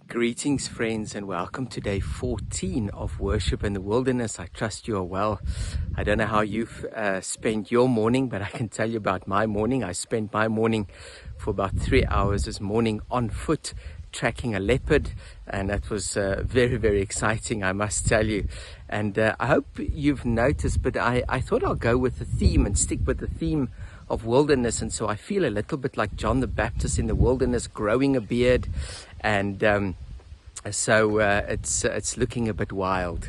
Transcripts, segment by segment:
Greetings, friends, and welcome to day 14 of Worship in the Wilderness. I trust you are well. I don't know how you've spent your morning, but I can tell you about my morning. I spent my morning for about 3 hours this morning on foot, tracking a leopard, and that was very, very exciting, I must tell you. And I hope you've noticed, but I thought I'll go with the theme and stick with the theme of wilderness. And so I feel a little bit like John the Baptist in the wilderness, growing a beard, and so it's looking a bit wild.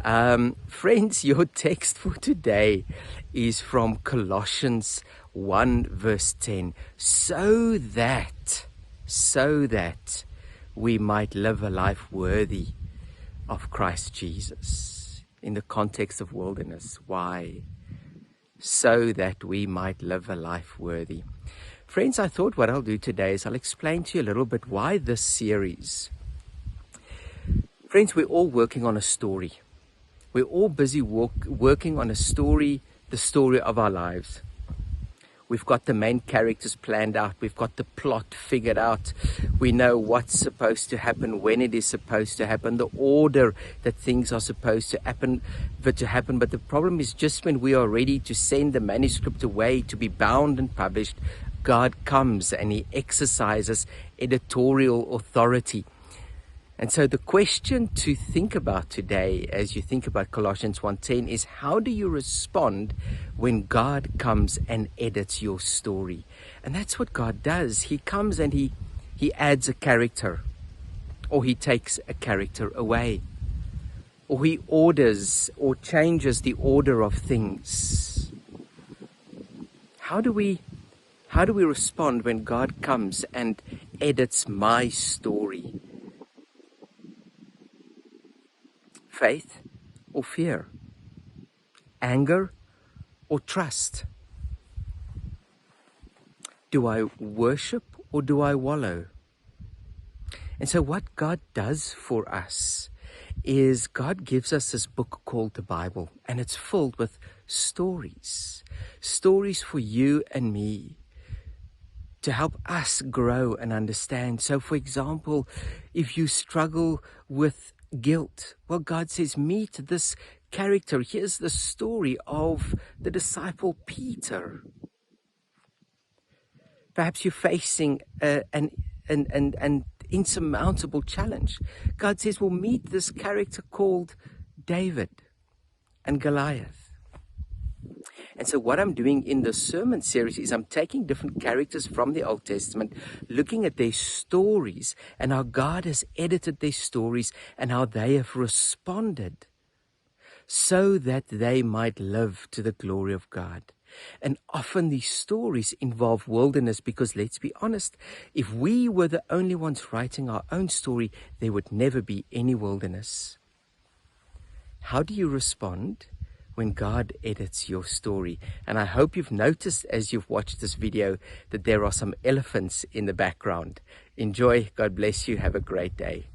Friends, your text for today is from Colossians 1 verse 10. So that we might live a life worthy of Christ Jesus. In the context of wilderness. Why? So that we might live a life worthy. Friends, I thought what I'll do today is I'll explain to you a little bit why this series. Friends, we're all working on a story. We're all busy working on a story, the story of our lives. We've got the main characters planned out. We've got the plot figured out. We know what's supposed to happen, when it is supposed to happen, the order that things are supposed to happen. But the problem is just when we are ready to send the manuscript away to be bound and published, God comes and He exercises editorial authority. And so the question to think about today, as you think about Colossians 1:10, is how do you respond when God comes and edits your story? And that's what God does. He comes and He adds a character, or He takes a character away, or He orders or changes the order of things. How do we respond when God comes and edits my story? Faith or fear? Anger or trust? Do I worship or do I wallow? And so what God does for us is God gives us this book called the Bible, and it's filled with stories. Stories for you and me to help us grow and understand. So for example, if you struggle with guilt, well, God says, meet this character. Here's the story of the disciple Peter. Perhaps you're facing an insurmountable challenge. God says, well, meet this character called David and Goliath. And so what I'm doing in the sermon series is I'm taking different characters from the Old Testament, looking at their stories and how God has edited their stories and how they have responded so that they might live to the glory of God. And often these stories involve wilderness because, let's be honest, if we were the only ones writing our own story, there would never be any wilderness. How do you respond when God edits your story? And I hope you've noticed as you've watched this video that there are some elephants in the background. Enjoy. God bless you. Have a great day.